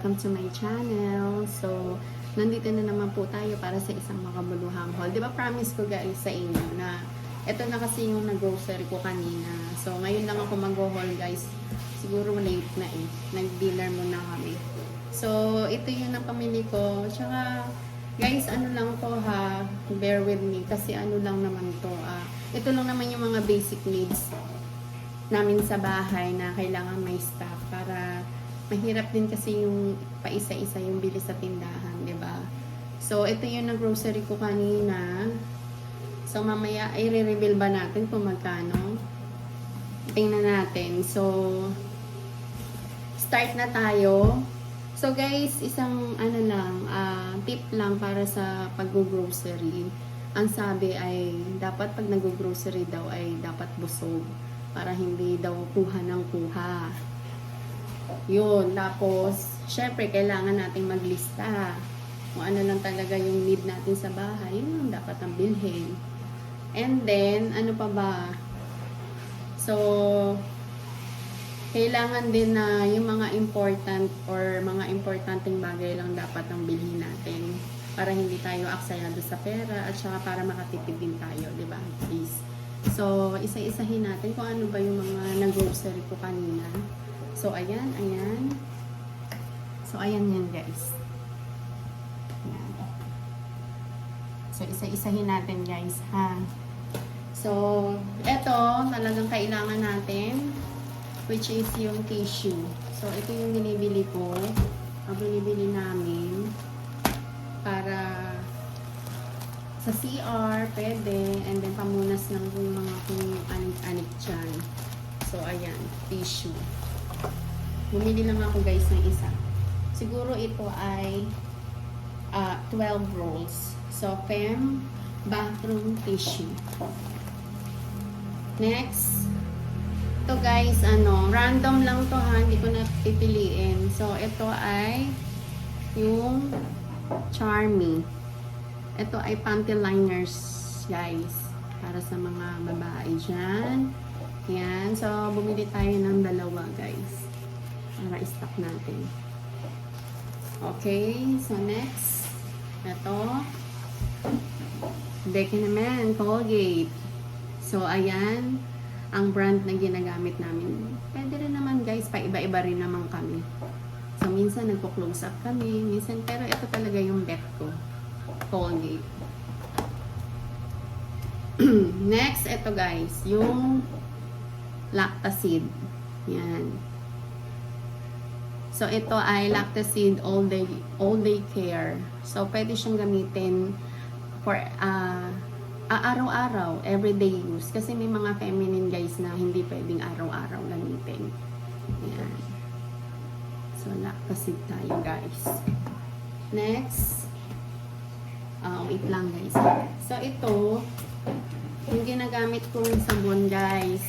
welcome to my channel. So, nandito na naman po tayo para sa isang makabuluhang haul. Di ba promise ko guys sa inyo na ito na kasi yung nag-grocery ko kanina. So, ngayon lang ako mag-haul guys. Siguro late na eh. Nag-dinner muna kami. So, ito yung napamili ko. Tsaka, guys, ano lang to ha. Bear with me. Kasi ano lang naman to. Ito lang naman yung mga basic needs namin sa bahay na kailangan may stock para mahirap din kasi yung paisa-isa yung bili sa tindahan, 'di ba? So ito yung nag-grocery ko kanina. So mamaya i-reveal ba natin kung magkano? Tingnan natin. So start na tayo. So guys, isang ano lang, tip lang para sa pag-grocery. Ang sabi ay dapat pag nag-grocery daw ay dapat busog para hindi daw kuha ng kuha. Yun. Tapos, syempre, kailangan nating maglista. Kung ano lang talaga yung need natin sa bahay, yun ang dapat ang bilhin. And then, ano pa ba? So, kailangan din na yung mga important or mga importanteng bagay lang dapat ang bilhin natin para hindi tayo aksayado sa pera at saka para makatipid din tayo, di ba? Please. So, isa-isahin natin kung ano ba yung mga nag-grocery ko kanina. So, ayan, ayan. So, ayan yan, guys. Ayan. So, isa-isahin natin, guys, ha. So, eto, talagang kailangan natin, which is yung tissue. So, ito yung binibili ko. Ang binibili namin para sa CR, pwede, and then pamunas lang yung mga kung anik-anik dyan. So, ayan, tissue. Bumili lang ako guys ng isa. Siguro ito ay 12 rolls. So, Fem bathroom tissue. Next, ito guys, random lang to ha, hindi ko na pipiliin. So, ito ay yung Charmy. Ito ay panty liners, guys. Para sa mga babae dyan. Yan. So, bumili tayo ng dalawa, guys. Para i-stock natin. Okay. So, next. Ito. Becky naman, Colgate. So, ayan. Ang brand na ginagamit namin. Pwede rin naman, guys. Pa-iba-iba rin naman kami. So, minsan nagpo-close up kami. Minsan, pero ito talaga yung bet ko. Colgate. Next, ito guys, yung Lactacid. Yan. So, ito ay Lactacid all day care. So, pwede siyang gamitin for araw-araw, everyday use. Kasi may mga feminine guys na hindi pwedeng araw-araw gamitin. Yan. So, Lactacid tayo guys. Next, wait lang guys. So, ito, yung ginagamit kong sabon guys.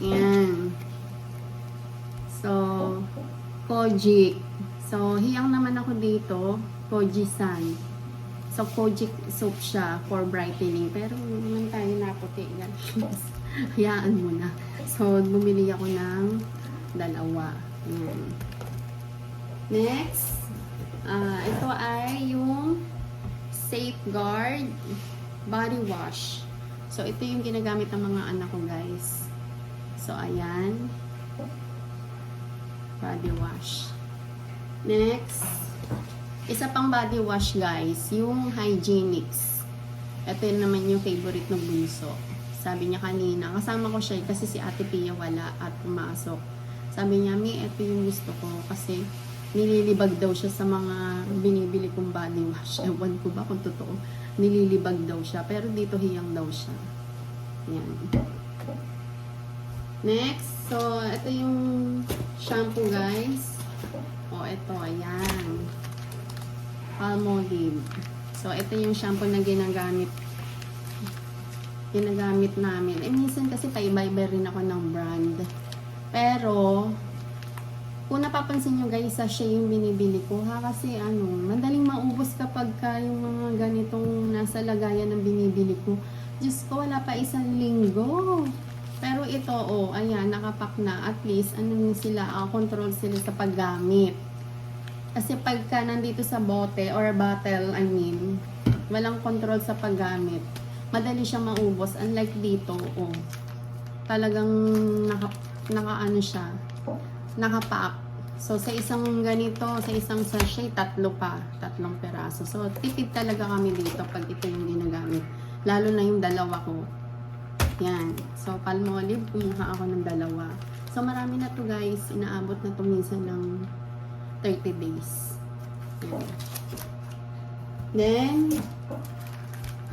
Yan. So, Kojic. So, hiyang naman ako dito. Kojisan. So, Kojic soap siya for brightening. Pero, naman tayo naputi. Hayaan mo na. So, bumili ako ng dalawa. Yan. Next, ito ay yung Safeguard body wash. So, ito yung ginagamit ng mga anak ko, guys. So, ayan. Body wash. Next, isa pang body wash, guys. Yung Hygienics. Ito yun naman yung favorite ng bunso. Sabi niya kanina, kasama ko siya kasi si Ate Pia wala at pumasok. Sabi niya, Mi, ito yung gusto ko kasi nililibag daw siya sa mga binibili kong body wash. Ewan ko ba kung totoo. Nililibag daw siya. Pero dito hiyang daw siya. Yan. Next. So, ito yung shampoo guys. O, ito. Ayan. Palmolive. So, ito yung shampoo na ginagamit namin. Minsan kasi paiba-iba rin ako ng brand. Pero, kung napapansin nyo guys, siya yung binibili ko ha, kasi madaling maubos kapag yung mga ganitong nasa lagayan ng binibili ko. Diyos ko, wala pa isang linggo. Pero ito, ayan, nakapak na. At least, sila, control sila sa paggamit. Kasi pagka nandito sa bote or bottle, I mean, walang control sa paggamit. Madali siyang maubos. Unlike dito, oh, talagang naka ano siya, nakapack. So, sa isang ganito, sa isang sachet, tatlong peraso. So, tipid talaga kami dito pag ito yung ginagamit. Lalo na yung dalawa ko. Yan. So, Palmolive, kumuha ako ng dalawa. So, marami na to guys. Inaabot na to minsan ng 30 days. Yan. Then,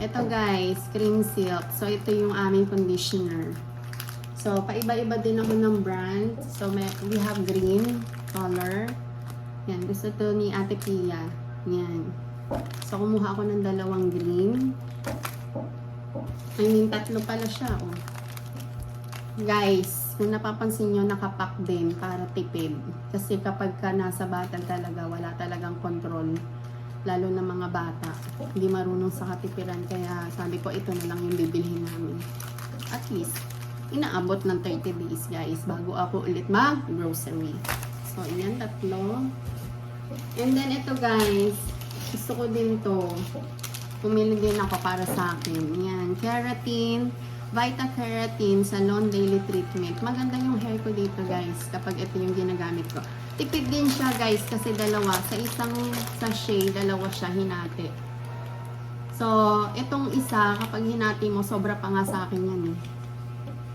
ito guys, cream silk. So, ito yung aming conditioner. So, paiba-iba din ako ng brand. So, we have green color. Yan, gusto to ni Ate Pia. Yan. So, kumuha ako ng dalawang green. I mean, tatlo pala siya, oh. Guys, kung napapansin nyo, nakapack din para tipid. Kasi kapag ka nasa bottle talaga, wala talagang control. Lalo na mga bata. Hindi marunong sa katipiran. Kaya sabi ko, ito na lang yung bibilhin namin. At least, inaabot ng 30 days, guys, bago ako ulit mag-grocery. So, ayan, tatlo. And then, ito, guys, gusto ko din to. Pumili din ako para sa akin. Yan, keratin, Vita Keratin Salon Daily Treatment. Maganda yung hair ko dito, guys, kapag ito yung ginagamit ko. Tipid din siya, guys, kasi dalawa. Sa isang sachet, dalawa siya hinati. So, itong isa, kapag hinati mo, sobra pa nga sa akin yan, eh.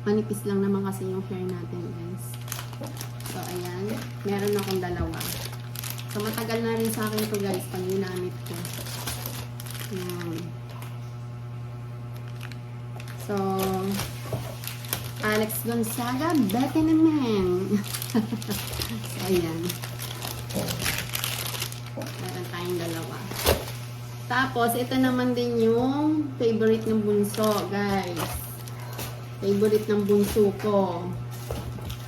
Manipis lang naman kasi yung hair natin, guys. So, ayan. Meron akong dalawa. So, matagal na rin sa akin to guys, pag ginamit ko. Ayan. So, Alex Gonzaga, Betty naman. So, ayan. Meron tayong dalawa. Tapos, ito naman din yung favorite ng bunso, guys. Favorite ng bunso ko.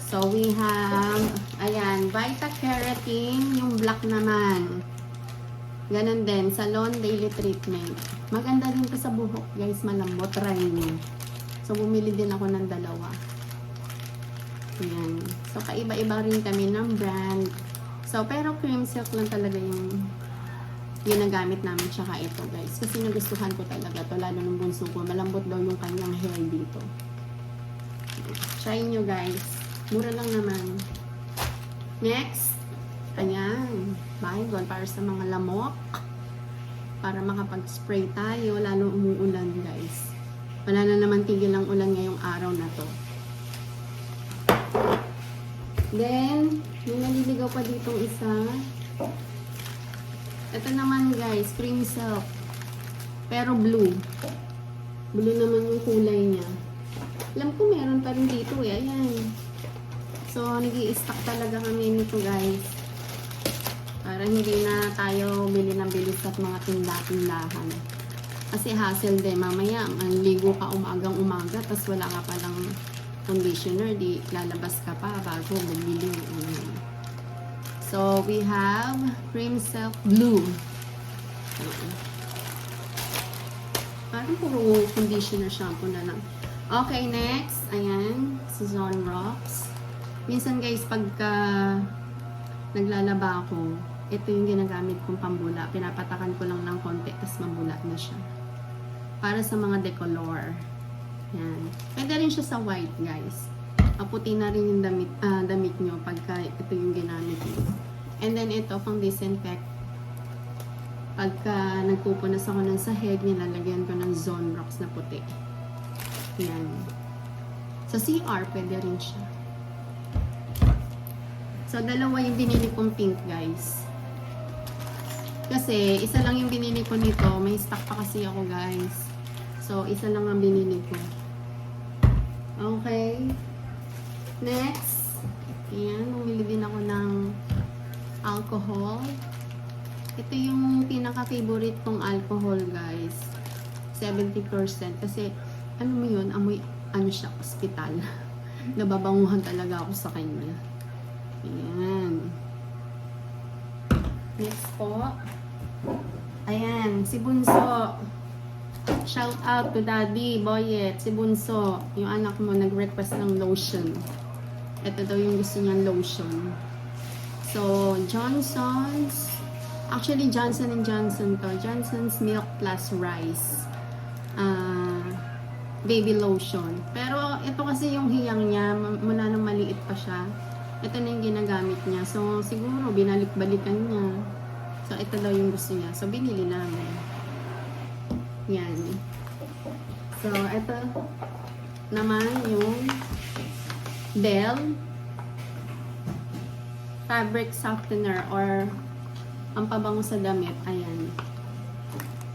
So, we have, ayan, Vita Keratin, yung black naman. Ganon din, Salon Daily Treatment. Maganda din to sa buhok, guys, malambot, try nyo. So, bumili din ako ng dalawa. Ayan. So, kaiba-iba rin kami ng brand. So, pero cream silk lang talaga yung ginagamit namin, tsaka ito, guys. Kasi nagustuhan ko talaga to, lalo ng bunso ko. Malambot daw yung kanyang hair dito. Try nyo, guys. Mura lang naman. Next. Ayan. Baygon para sa mga lamok. Para makapag-spray tayo. Lalo umuulan, guys. Wala na naman tigil ang ulan ngayong araw na to. Then, may naliligaw pa ditong isa. Ito naman, guys. Cream silk. Pero blue. Blue naman yung kulay niya. Alam ko meron pa rin dito, eh. Ayan. So, nag-i-stock talaga kami nito, guys. Para hindi na tayo bili ng bilis at mga tinda-tindahan. Kasi hassle din. Mamaya, manligo ka umagang-umaga, tapos wala ka palang conditioner, di lalabas ka pa bago bumili. So, we have Cream Silk Blue. Parang puro conditioner shampoo na lang. Okay, next. Ayan, si Zone Rocks. Minsan guys, pagka naglalaba ako, ito yung ginagamit kong pambula. Pinapatakan ko lang ng konti, tapos mabula na siya. Para sa mga decolor. Yan. Pwede rin siya sa white, guys. Puti na rin yung damit nyo pagka ito yung ginamit nyo. And then ito, pang disinfect. Pagka nagpupunas ako ng sahig, nilalagyan ko ng Zone Rocks na puti. Yan. Sa CR, pwede rin siya. So, dalawa yung binili kong pink, guys. Kasi, isa lang yung binili ko nito. May stock pa kasi ako, guys. So, isa lang ang binili ko. Okay. Next. Ayan, bumili din ako ng alcohol. Ito yung pinaka-favorite kong alcohol, guys. 70%. Kasi, ano mo yun, amoy, ano siya, hospital. Nababanguhan talaga ako sa kanya. Ayan. Next po. Ayan, si Bunso. Shout out to Daddy, Boyet, si Bunso. Yung anak mo nag-request ng lotion. Ito daw yung gusto niyang lotion. So, Johnson's Actually, Johnson and Johnson to. Johnson's Milk Plus Rice. Baby lotion. Pero ito kasi yung hiyang niya, mula nung maliit pa siya. Ito na yung ginagamit niya. So, siguro, binalik-balikan niya. So, ito daw yung gusto niya. So, binili namin. Yan. So, ito naman yung Dell fabric softener or ang pabango sa damit. Ayan.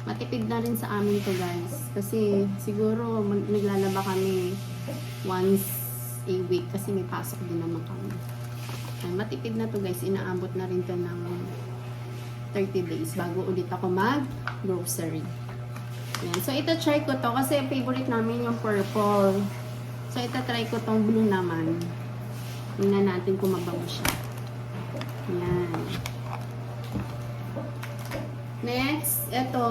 Matipid na rin sa amin to guys. Kasi siguro naglalaba kami once a week kasi may pasok din naman kami. Ayan, matipid na to guys. Inaabot na rin to ng 30 days bago ulit ako mag-grocery. Ayan. So, ito try ko to kasi favorite namin yung purple. So, ito try ko tong blue naman. Tingnan natin kung mabango siya. Ayan. Next, ito.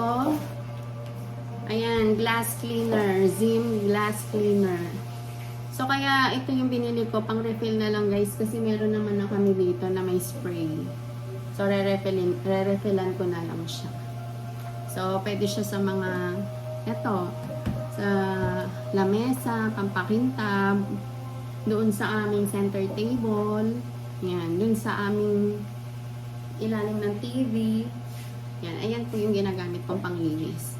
Ayan, glass cleaner. Zim glass cleaner. So, kaya ito yung binili ko. Pang refill na lang guys. Kasi meron naman na kami dito na may spray. So, re-refillan ko na lang siya. So, pwede siya sa mga, eto, sa lamesa, pampakintab, doon sa aming center table, yan, doon sa aming ilalim ng TV, yan, ayan po yung ginagamit kong panglinis.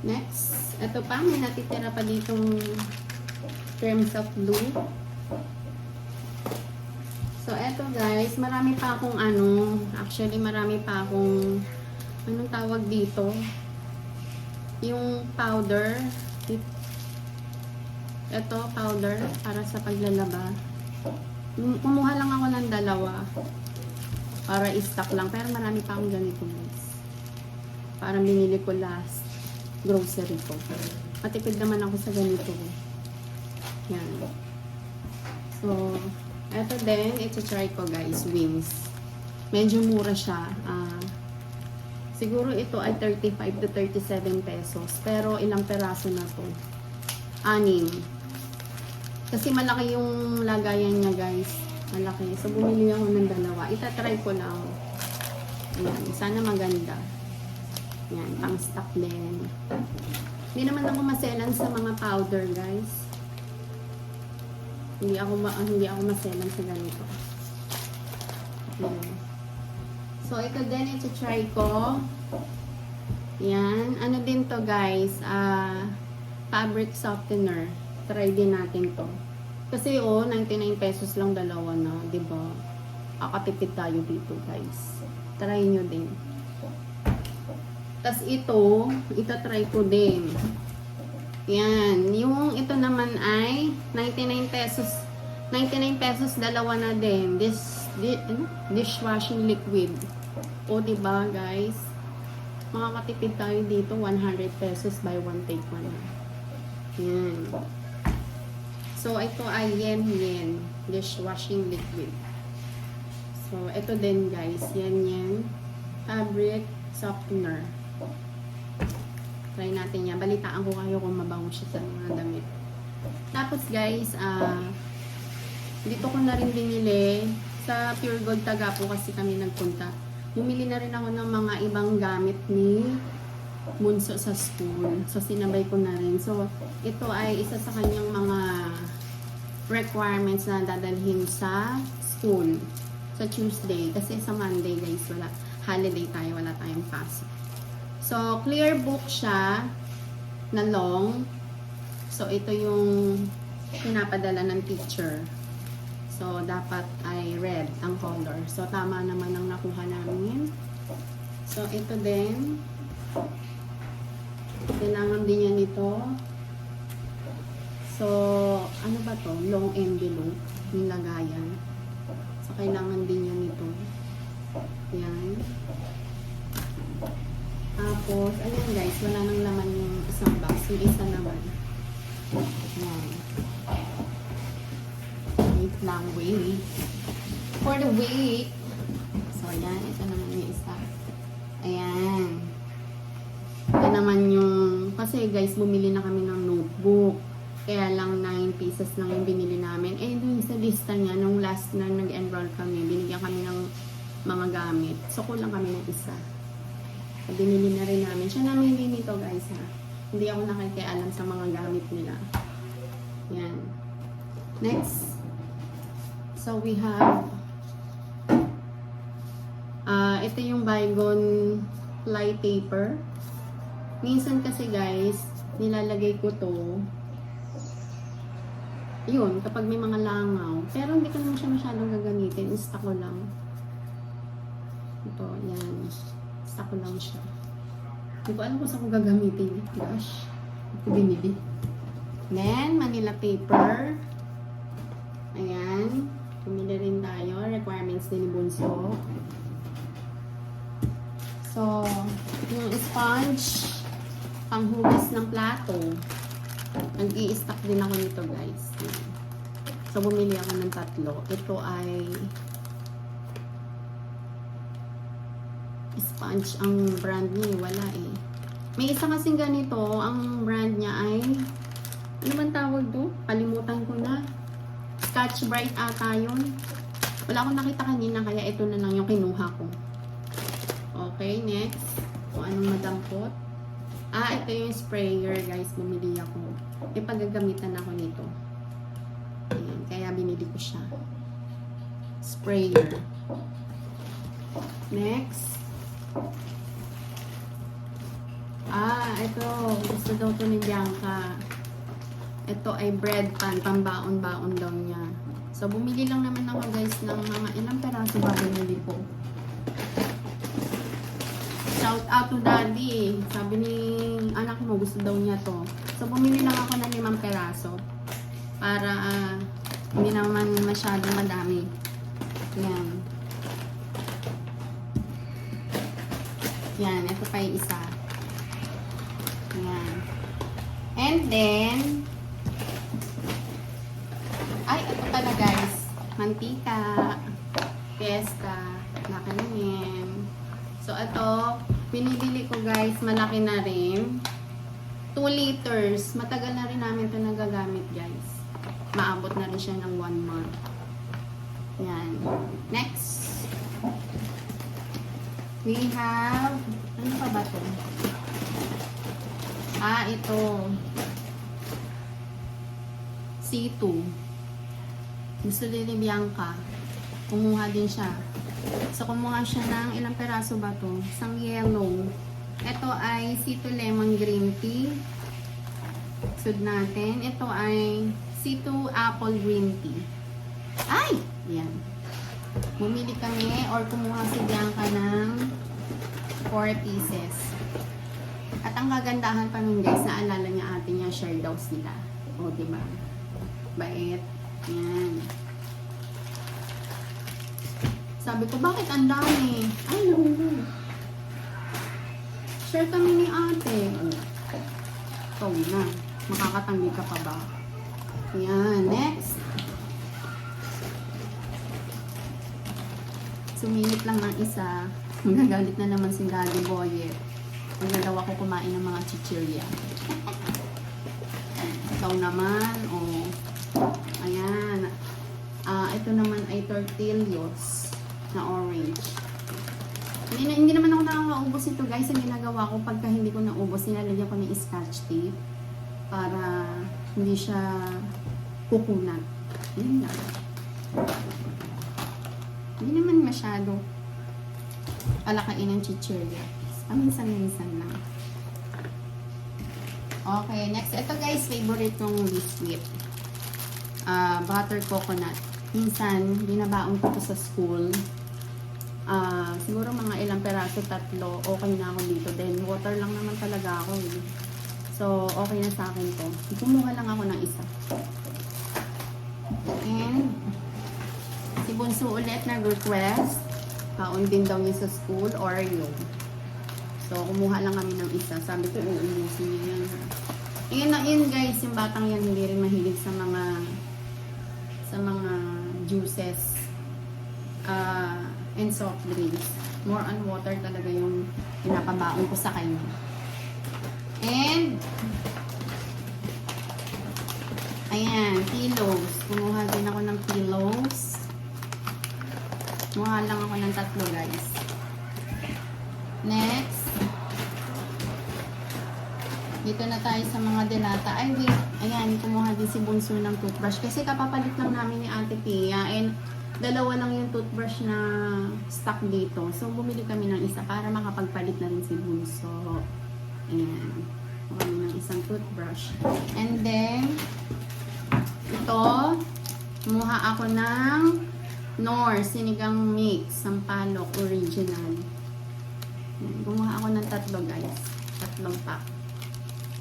Next, eto pa, may natitira pa ditong creams of blue. So, eto guys, marami pa akong actually marami pa akong, anong tawag dito? Yung powder. Ito, powder, para sa paglalaba. Kumuha lang ako ng dalawa. Para i-stock lang. Pero marami pa akong ganito guys. Parang binili ko last grocery ko. Matipid naman ako sa ganito. Yan. So, eto din, ito-try ko guys, wings. Medyo mura siya. Siguro ito ay 35 to 37 pesos. Pero ilang peraso na to? 6. Kasi malaki yung lagayan niya guys. Malaki. So bumili ako ng dalawa. Itatry ko lang. Ayan. Sana maganda. Ayan. Pang stock din. Hindi naman ako maselan sa mga powder guys. Hindi ako maselan sa ganito. Ayan. So, ito din, ito try ko. Yan. Ano din to guys? Fabric softener. Try din natin to. Kasi 99 pesos lang dalawa na. Diba? Kakatipid tayo dito guys. Try nyo din. Tas ito try ko din. Yan. Yung ito naman ay 99 pesos. 99 pesos dalawa na din. Dishwashing liquid. O, diba, guys? Makakatipid tayo dito. 100 pesos buy one, take one. Yan. So, ito ay yen. Dishwashing liquid. So, ito din, guys. Yan. Fabric softener. Try natin yan. Balitaan ko kayo kung mabango siya sa mga damit. Tapos, guys, dito ko na rin binili. Sa Pure Gold Tagapo kasi kami nagpunta. Bumili na rin ako ng mga ibang gamit ni Bunso sa school. So, sinabay ko na rin. So, ito ay isa sa kanyang mga requirements na dadalhin sa school. Sa Tuesday. Kasi sa Monday, guys, wala. Holiday tayo. Wala tayong pasok. So, clear book siya na long. So, ito yung pinapadala ng teacher. So, dapat ay red ang color. So, tama naman ang nakuha namin. So, ito din. Kailangan din yan ito. So, ano ba to? Long envelope. Yung lagayan. So, kailangan din yan ito. Yan. Tapos, ayan guys. Wala nang laman yung isang box. Yung isa naman. Yan. Wait lang, wait. For the wait. So, ayan. Ito naman yung isa. Ayan. Ito naman yung... Kasi guys, bumili na kami ng notebook. Kaya lang 9 pieces lang yung binili namin. Eh, dun sa lista niya, nung last na nag-enroll kami, binigyan kami ng mga gamit. So, kulang kami ng isa. So, binili na rin namin. Siya namili nito guys ha. Hindi ako nakikialam sa mga gamit nila. Yan. Next. So, we have ito yung Baygon fly taper. Minsan kasi guys, nilalagay ko to yun, kapag may mga langaw. Pero hindi ko naman siya masyadong gagamitin. Stock ko lang. Ito, yan. Stock ko lang siya. Hindi ko alam kung saan ko gagamitin. Gosh. Hindi ko binili. Then, Manila paper. Ayan. Pumili rin tayo. Requirements din ni Bunso. So, yung sponge, panghugas ng plato. Nag-i-stock din ako nito guys. So, bumili ako ng 3. Ito ay sponge ang brand niya. Wala eh. May isa kasing ganito. Ang brand niya ay ano man tawag do? Kalimutan ko na. Scotch Brite ata yun. Wala akong nakita kanina kaya ito na lang yung kinuha ko. Okay, next. Kung anong madampot. Ito yung sprayer guys. Bumili ako. Ipagagamitan ako nito. Ayan, kaya binili ko siya. Sprayer. Next. Ito. Gusto daw to ni Bianca. Ito ay bread pan. Pambaon-baon daw niya. So, bumili lang naman ako guys ng mga ilang peraso ba binili ko. Shout out to daddy. Sabi ni anak mo, gusto daw niya to. So, bumili lang ako ng 5 peraso. Para hindi naman masyadong madami. Yan. Yan. Ito pa yung isa. Yan. And then, ito pala guys. Mantika. Fiesta. Nakanin. So, ito, binibili ko guys, malaki na rin. 2 liters. Matagal na rin namin ito nagagamit guys. Maabot na rin siya ng 1 month. Yan. Next. We have, ano pa ba ito? Ito. C2. Gusto din ni Bianca. Kumuha din siya. So, kumuha siya ng ilang peraso ba to? Isang yellow. Ito ay C2 lemon green tea. Sud natin. Ito ay C2 apple green tea. Ay! Yan. Bumili kami or kumuha si Bianca ng 4 pieces. At ang kagandahan pa nun guys, naalala niya ate niya, share daw sila. O, diba? Bait. Yan. Sabi ko, bakit ang dami? Ay, no. Share kami ni ate. Ikaw na. Makakatanggi ka pa ba? Yan. Next. Sumingit lang ng isa. Nagagalit na naman si Daddy Boyet. Nagdadaw ako kumain ng mga chichirya. Ikaw naman. Oh. Ayan. Ito naman ay tortillos na orange. Hindi naman ako nakakaubos ito guys. Ang ginagawa ko pagka hindi ko naubos, nilalagyan ko ng scotch tape para hindi siya kukunat. Yun lang. Hindi naman masyado alakain ng chichirya. Minsan-minsan lang. Okay, next. Ito guys, favorite kong biscuit. Butter coconut. Minsan, binabaon ko to sa school. Siguro mga ilang peraso, 3, okay na ako dito. Then, water lang naman talaga ako eh. So, okay na sa akin to. Kumuha lang ako ng isa. And, si Bunso ulit nag-request. Kaon din daw niya sa school, Oreo. So, kumuha lang kami ng isa. Sabi ko, uubusin niya yan. Yun guys, yung batang yan hindi rin mahilig sa mga juices and soft drinks. More on water talaga yung pinapabaon ko sa kanya. And ayan, pillows. Kumuha din ako ng pillows. Kumuha lang ako ng 3 guys. Next. Dito na tayo sa mga delata. Ay, wait. Ayan, kumuha din si Bunso ng toothbrush. Kasi kapapalit lang namin ni Ate Pia. And dalawa lang yung toothbrush na stock dito. So, bumili kami ng isa para makapagpalit na rin si Bunso. Ayan. Kami ng isang toothbrush. And then, ito, kumuha ako ng Knorr Sinigang Mix, Sampalok Original. Ayan, kumuha ako ng 3 guys. 3 pack.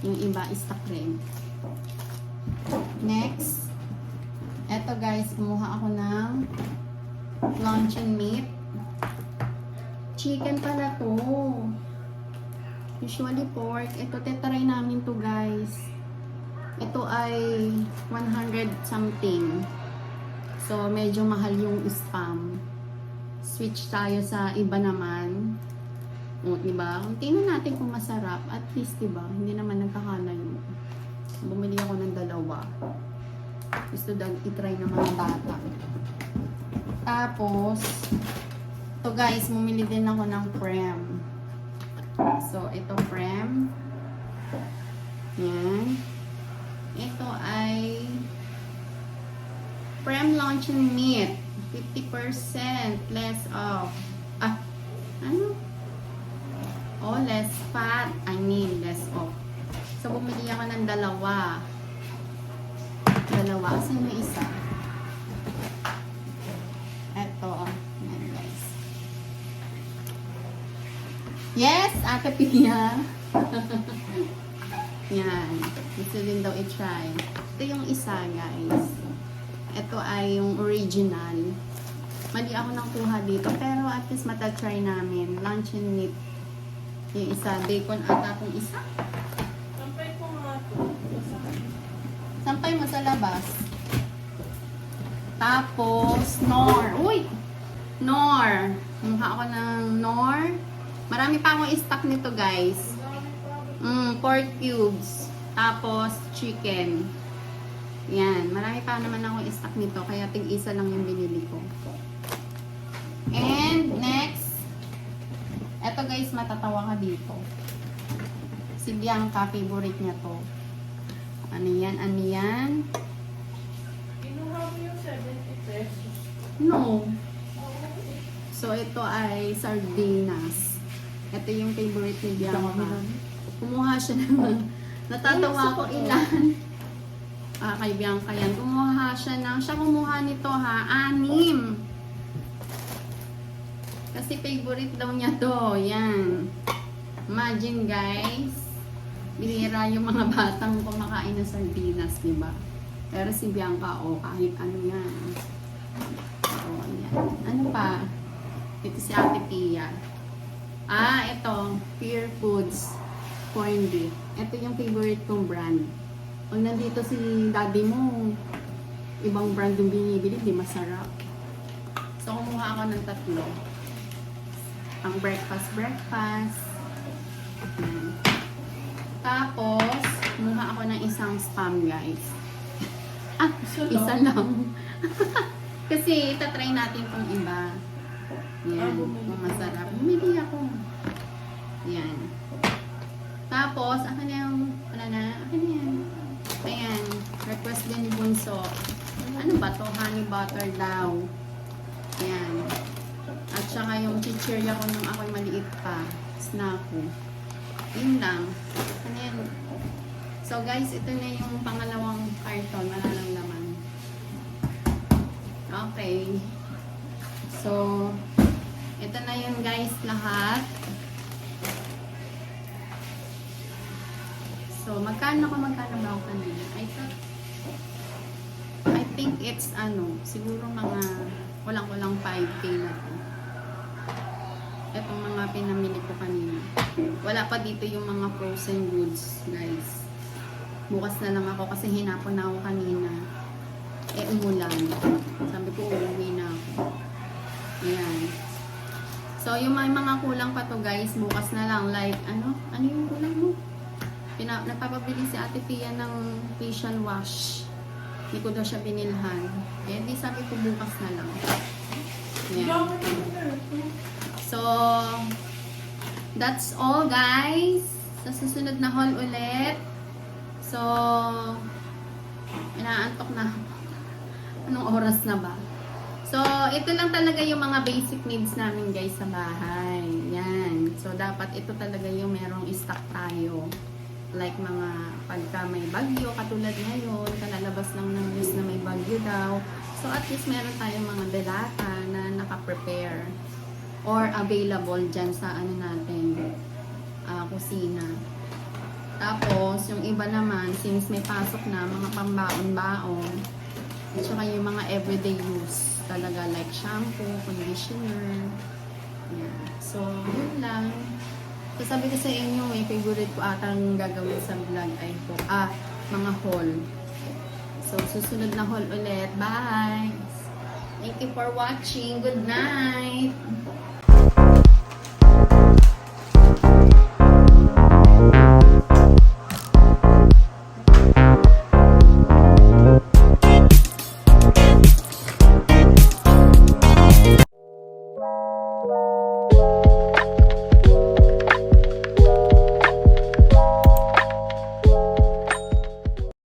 Yung iba is takrim. Next, eto guys, kumuha ako ng luncheon meat. Chicken pala to. Usually pork. Ito, tetry namin to guys. Ito ay 100 something. So, medyo mahal yung spam. Switch tayo sa iba naman. O, diba? Tingnan natin kung masarap. At least, diba? Hindi naman nagkakanay mo. Bumili ako ng 2. Gusto daw itry ng mga bata. Tapos, ito guys, bumili din ako ng prem. So, ito prem. Yan. Ito ay prem luncheon meat. 50% less off. Ano? Oh, less fat. I mean, less off. So, bumili ako ng 2. Asan yung isa? Eto. Yan, guys. Yes, Ate Pia. Yan. Gusto din daw i-try. Ito yung isa, guys. Ito ay yung original. Mali ako nakuha dito. Pero at least matatry namin. Luncheon meat. Yung isa, bacon ata kung isa. Sampay ko nga ito. Sampay mo sa labas. Tapos, Knorr. Uy! Knorr. Kumuha ako ng Knorr. Marami pa akong stock nito, guys. Pork cubes. Tapos, chicken. Yan. Marami pa naman akong stock nito. Kaya tig-isa lang yung binili ko. And, next. Eto guys, matatawa ka dito. Si Bianca, favorite niya to. Ano yan? Ano yan? Kinuha mo yung 70 pesos. No. So, ito ay sardinas. Ito yung favorite ni Bianca. Kumuha siya naman. Natatawa ko ilan. Kay Bianca yan. Kumuha siya ng, siya kumuha nito ha, 6. Kasi favorite daw niya to. Yan. Imagine guys. Binira yung mga batang kumakain ng sardinas, diba? Pero si Bianca, kahit ano yan. Yan. Ano pa? Ito si Ate Pia. Ito. Pure Foods. Corn beef. Ito yung favorite kong brand. Pag nandito si daddy mo, ibang brand yung binibili, di masarap. So, kumuha ako ng 3. Ang breakfast. Ayan. Tapos, kumuha ako ng isang spam, guys. Isa lang. Kasi, itatry natin itong iba. Yan, kung masarap. Bumili ako. Yan. Tapos, akin na yung, akin na yan. Ayan, request din ni Bunso. Ano ba to? Honey butter daw. Ayan. At saka yung chichirya ko nung ako'y maliit pa. Snacko. Yun lang. Ano yan? So guys, ito na yung pangalawang carton. Wala lang laman. Okay. So, ito na yun guys lahat. So, magkano ba ako kanina? I think it's siguro mga walang 5K na to. Itong mga pinamili ko kanina. Wala pa dito yung mga frozen goods, guys. Bukas na lang ako kasi hinapon na ako kanina. Umulan. Sabi ko, uuwi na ako. Ayan. So, yung may mga kulang pa to, guys, bukas na lang. Like, ano yung kulang mo? Napapabili si Ate Pia ng facial wash. Hindi ko daw siya binilhan. Eh, di sabi ko bukas na lang. Yan. Bakit ano ito? So, that's all guys. Sa susunod na haul ulit. So, inaantok na ako. Anong oras na ba? So, ito lang talaga yung mga basic needs namin guys sa bahay. Yan. So, dapat ito talaga yung merong stock tayo. Like mga pagka may bagyo, katulad ngayon, kalalabas lang ng news na may bagyo daw. So, at least meron tayong mga delata na naka-prepare or available dyan sa ano natin, kusina. Tapos, yung iba naman, since may pasok na, mga pambaon-baon, at saka yung mga everyday use talaga, like shampoo, conditioner. Yan. So, yun lang. So, sabi ko sa inyo, may favorite ko atang gagawin sa vlog ay mga haul. So, susunod na haul ulit. Bye! Thank you for watching. Good night!